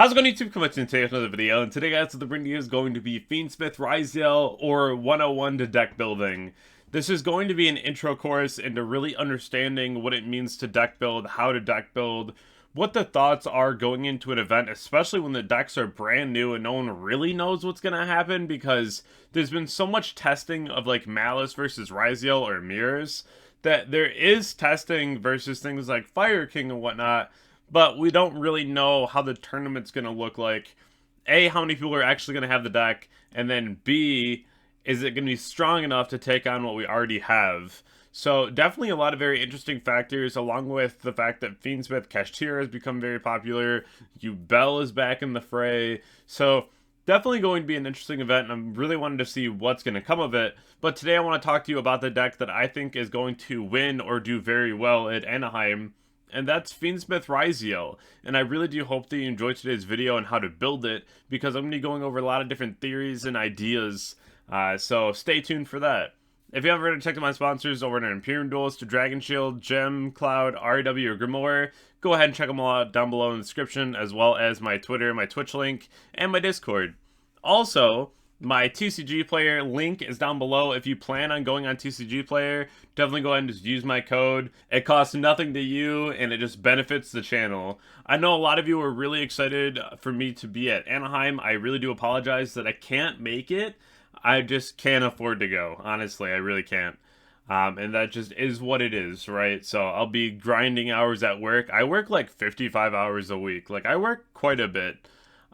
How's it going, YouTube? Come on today with another video, and today, guys, the video is going to be Fiendsmith, Ryzeal, or 101 to deck building. This is going to be an intro course into really understanding what it means to deck build, how to deck build, what the thoughts are going into an event, especially when the decks are brand new and no one really knows what's going to happen, because there's been so much testing of like Malice versus Ryzeal or mirrors, that there is testing versus things like Fire King and whatnot, but we don't really know how the tournament's going to look like. A, how many people are actually going to have the deck, and then B, is it going to be strong enough to take on what we already have? So definitely a lot of very interesting factors, along with the fact that Fiendsmith Kashtira has become very popular. Bell is back in the fray. So definitely going to be an interesting event, and I'm really wanting to see what's going to come of it. But today I want to talk to you about the deck that I think is going to win or do very well at Anaheim, and that's Fiendsmith Ryzeal. And I really do hope that you enjoyed today's video on how to build it, because I'm going to be going over a lot of different theories and ideas, so stay tuned for that. If you haven't already checked out my sponsors over at Imperium Duels to Dragonshield, Gem, Cloud, REW, or Grimoire, go ahead and check them all out down below in the description, as well as my Twitter, my Twitch link, and my Discord. Also, my TCGPlayer link is down below. If you plan on going on TCGPlayer, definitely go ahead and just use my code. It costs nothing to you, and it just benefits the channel. I know a lot of you are really excited for me to be at Anaheim. I really do apologize that I can't make it. I just can't afford to go. Honestly, I really can't. And that just is what it is, right? So I'll be grinding hours at work. I work like 55 hours a week. Like, I work quite a bit.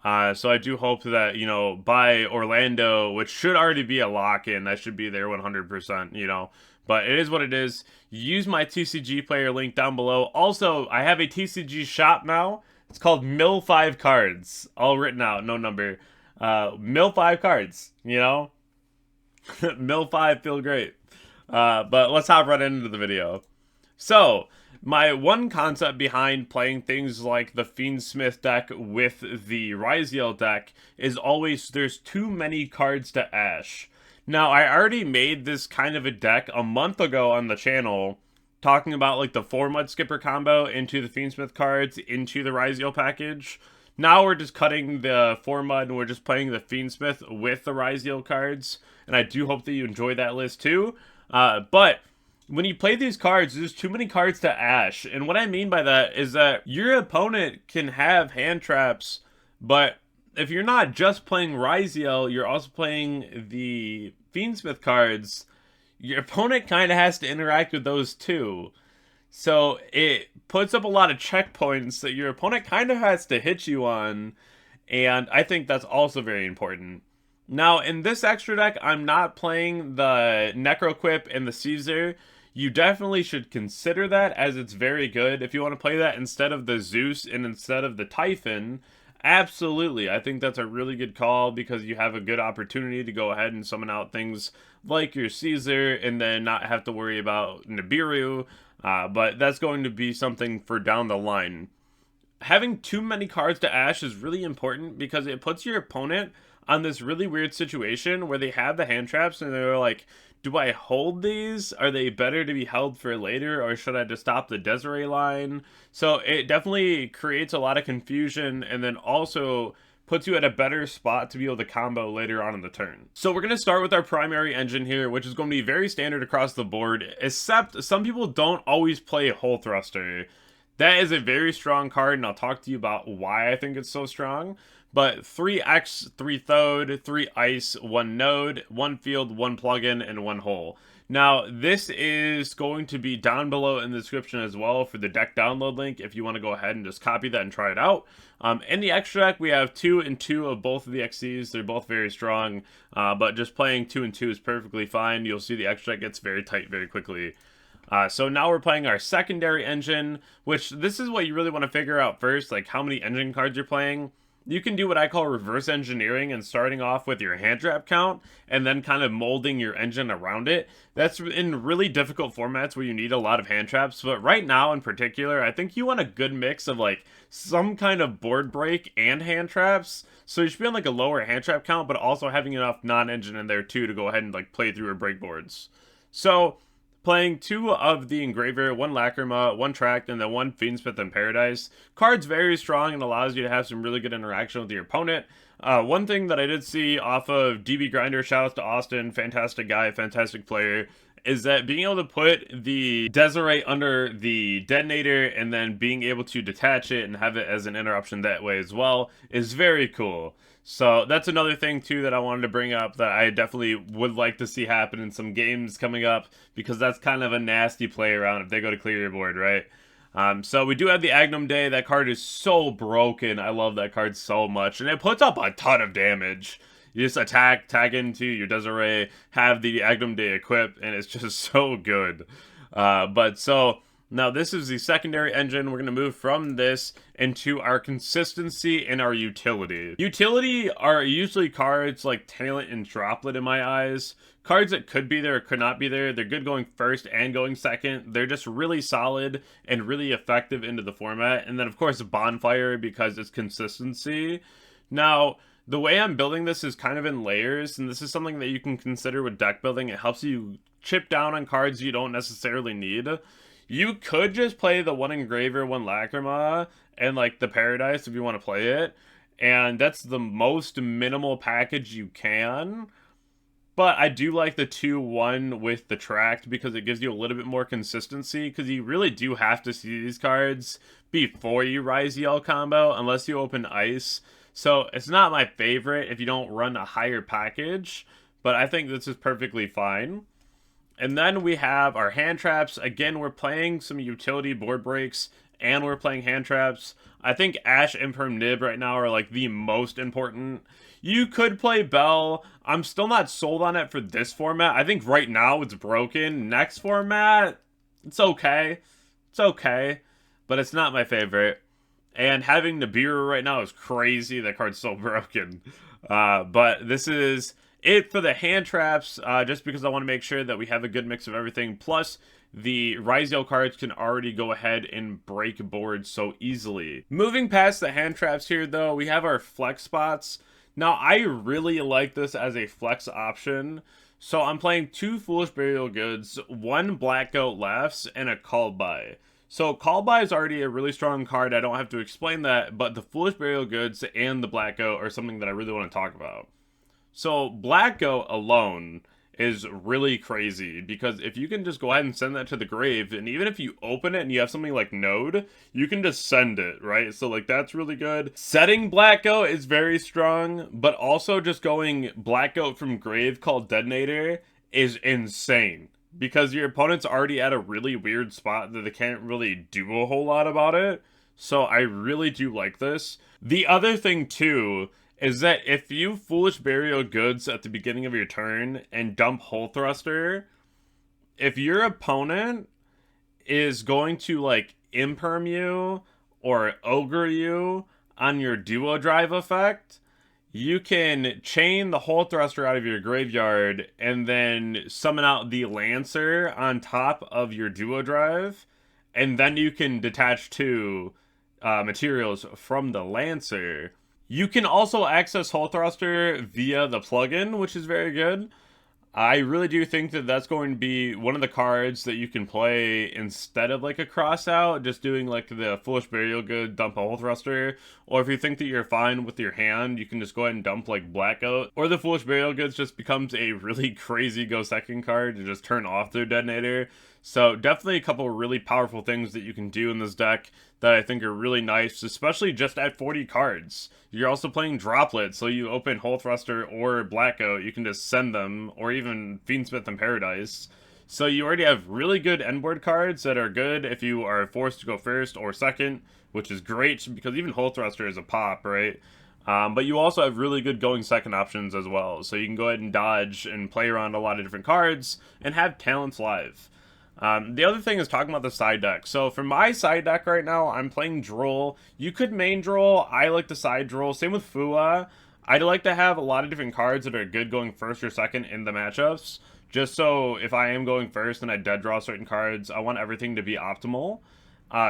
So I do hope that, you know, by Orlando, which should already be a lock-in, I should be there 100%, you know. But it is what it is. Use my TCGPlayer link down below. Also, I have a TCG shop now. It's called MillFiveCards. All written out, no number. MillFiveCards, you know. Mill5 feel great. But let's hop right into the video. So, my one concept behind playing things like the Fiendsmith deck with the Ryzeal deck is always there's too many cards to Ash. Now, I already made this kind of a deck a month ago on the channel, talking about like the 4-Mud Skipper combo into the Fiendsmith cards into the Ryzeal package. Now we're just cutting the 4-Mud and we're just playing the Fiendsmith with the Ryzeal cards, and I do hope that you enjoy that list too. But when you play these cards, there's too many cards to Ash. And what I mean by that is that your opponent can have hand traps, but if you're not just playing Ryzeal, you're also playing the Fiendsmith cards, your opponent kind of has to interact with those too. So it puts up a lot of checkpoints that your opponent kind of has to hit you on, and I think that's also very important. Now, in this extra deck, I'm not playing the Necroquip and the Caesar. You definitely should consider that, as it's very good. If you want to play that instead of the Zeus and instead of the Typhon, absolutely. I think that's a really good call, because you have a good opportunity to go ahead and summon out things like your Caesar and then not have to worry about Nibiru. But that's going to be something for down the line. Having too many cards to Ash is really important, because it puts your opponent on this really weird situation where they have the hand traps and they're like, do I hold these? Are they better to be held for later, or should I just stop the Desiree line? So it definitely creates a lot of confusion, and then also puts you at a better spot to be able to combo later on in the turn. So we're going to start with our primary engine here, which is going to be very standard across the board, except some people don't always play Hole Thruster. That is a very strong card, and I'll talk to you about why I think it's so strong. But 3 X, 3 Thode, 3 Ice, 1 Node, 1 Field, 1 Plugin, and 1 Hole. Now, this is going to be down below in the description as well for the deck download link if you want to go ahead and just copy that and try it out. In the extra deck, we have 2 and 2 of both of the XCs. They're both very strong, but just playing 2 and 2 is perfectly fine. You'll see the extra deck gets very tight very quickly. So now we're playing our secondary engine, which this is what you really want to figure out first, like how many engine cards you're playing. You can do what I call reverse engineering and starting off with your hand trap count and then kind of molding your engine around it. That's in really difficult formats where you need a lot of hand traps, but right now in particular, I think you want a good mix of like some kind of board break and hand traps. So you should be on like a lower hand trap count, but also having enough non-engine in there too to go ahead and like play through or break boards. So playing 2 of the Engraver, 1 Lacrima, 1 Tract, and then 1 Fiendsmith in Paradise. Card's very strong and allows you to have some really good interaction with your opponent. One thing that I did see off of DB Grinder, shout out to Austin, fantastic guy, fantastic player, is that being able to put the Desiree under the detonator and then being able to detach it and have it as an interruption that way as well is very cool. So that's another thing too that I wanted to bring up that I definitely would like to see happen in some games coming up, because that's kind of a nasty play around if they go to clear your board, right? So we do have the Agnum Day. That card is so broken. I love that card so much, and it puts up a ton of damage. You just attack, tag into your Desiree, have the Agnum Day equipped, and it's just so good. But so now this is the secondary engine. We're going to move from this into our consistency and our utility. Utility are usually cards like Talent and Droplet in my eyes. Cards that could be there or could not be there. They're good going first and going second. They're just really solid and really effective into the format. And then of course Bonfire, because it's consistency. Now, the way I'm building this is kind of in layers, and this is something that you can consider with deck building. It helps you chip down on cards you don't necessarily need. You could just play the 1 Engraver, 1 Lacrima, and like the Paradise if you want to play it, and that's the most minimal package you can. But I do like the 2-1 with the Tract because it gives you a little bit more consistency, because you really do have to see these cards before you Ryzeal combo, unless you open Ice. So it's not my favorite if you don't run a higher package, but I think this is perfectly fine. And then we have our hand traps. Again, we're playing some utility board breaks, and we're playing hand traps. I think Ash, Imperium, Nib right now are like the most important. You could play Bell. I'm still not sold on it for this format. I think right now it's broken. Next format, it's okay. It's okay, but it's not my favorite. And having Nibiru right now is crazy. That card's so broken. But this is it for the hand traps, just because I want to make sure that we have a good mix of everything. Plus, the Ryzeal cards can already go ahead and break boards so easily. Moving past the hand traps here, though, we have our flex spots. Now, I really like this as a flex option. So I'm playing 2 Foolish Burial Goods, 1 Black Goat Lefts, and a Call By. So Call By is already a really strong card. I don't have to explain that, but the Foolish Burial Goods and the Black Goat are something that I really want to talk about. So Black Goat alone is really crazy, because if you can just go ahead and send that to the grave, and even if you open it and you have something like Node, you can just send it, right? So like that's really good. Setting Black Goat is very strong, but also just going Black Goat from grave called Detonator is insane, because your opponent's already at a really weird spot that they can't really do a whole lot about it. So I really do like this. The other thing too is that if you Foolish Burial Goods at the beginning of your turn and dump Hole Thruster, if your opponent is going to like Imperm you or Ogre you on your Duo Drive effect, you can chain the Hole Thruster out of your graveyard and then summon out the Lancer on top of your Duo Drive, and then you can detach 2 materials from the Lancer. You can also access Hole Thruster via the plugin, which is very good. I really do think that that's going to be one of the cards that you can play instead of like a cross out, just doing like the Foolish Burial Good, dump a Hole Thruster. Or if you think that you're fine with your hand, you can just go ahead and dump like Black Goat. Or the Foolish Burial Goods just becomes a really crazy go second card to just turn off their detonator. So definitely a couple of really powerful things that you can do in this deck that I think are really nice, especially just at 40 cards. You're also playing Droplet, so you open Hole Thruster or Black Goat, you can just send them, or even Fiendsmith in Paradise. So you already have really good endboard cards that are good if you are forced to go first or second, which is great, because even Hole Thruster is a pop, right? But you also have really good going second options as well, so you can go ahead and dodge and play around a lot of different cards and have talents live. The other thing is talking about the side deck. So for my side deck right now, I'm playing Droll. You could main Droll. I like the side Droll. Same with Fua. I'd like to have a lot of different cards that are good going first or second in the matchups. Just so if I am going first and I dead draw certain cards, I want everything to be optimal.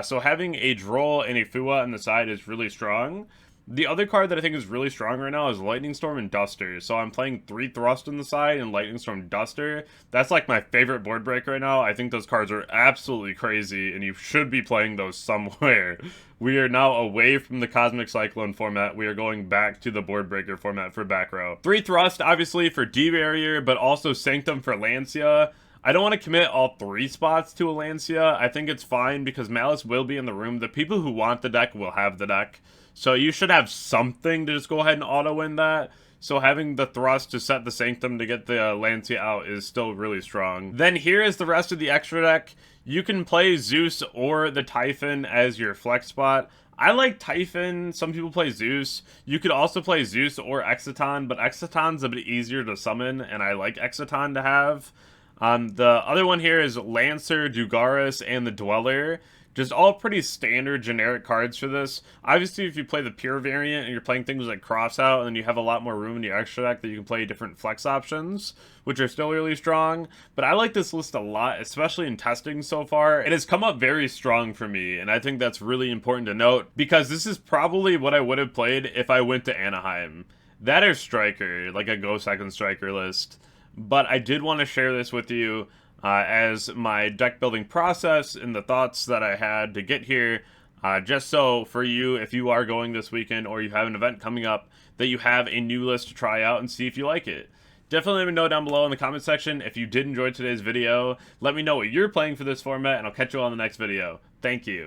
So having a Droll and a Fua on the side is really strong. The other card that I think is really strong right now is Lightning Storm and Duster. So I'm playing 3 Thrust on the side and Lightning Storm Duster. That's like my favorite board break right now. I think those cards are absolutely crazy, and you should be playing those somewhere. We are now away from the Cosmic Cyclone format. We are going back to the board breaker format for back row. 3 Thrust, obviously, for D-Barrier, but also Sanctum for Lancia. I don't want to commit all 3 spots to a Lancia. I think it's fine because Malice will be in the room. The people who want the deck will have the deck. So you should have something to just go ahead and auto-win that. So having the Thrust to set the Sanctum to get the Lancia out is still really strong. Then here is the rest of the extra deck. You can play Zeus or the Typhon as your flex spot. I like Typhon. Some people play Zeus. You could also play Zeus or Exciton, but Exciton's a bit easier to summon, and I like Exciton to have. The other one here is Lancer, Dugaris, and the Dweller. Just all pretty standard generic cards for this. Obviously, if you play the pure variant and you're playing things like Crossout, and then you have a lot more room in your extra deck that you can play different flex options, which are still really strong. But I like this list a lot, especially in testing so far. It has come up very strong for me, and I think that's really important to note, because this is probably what I would have played if I went to Anaheim. That or Striker, like a Go Second Striker list. But I did want to share this with you as my deck building process and the thoughts that I had to get here, just so for you, if you are going this weekend or you have an event coming up, that you have a new list to try out and see if you like it. Definitely let me know down below in the comment section if you did enjoy today's video. Let me know what you're playing for this format, and I'll catch you all in the next video. Thank you.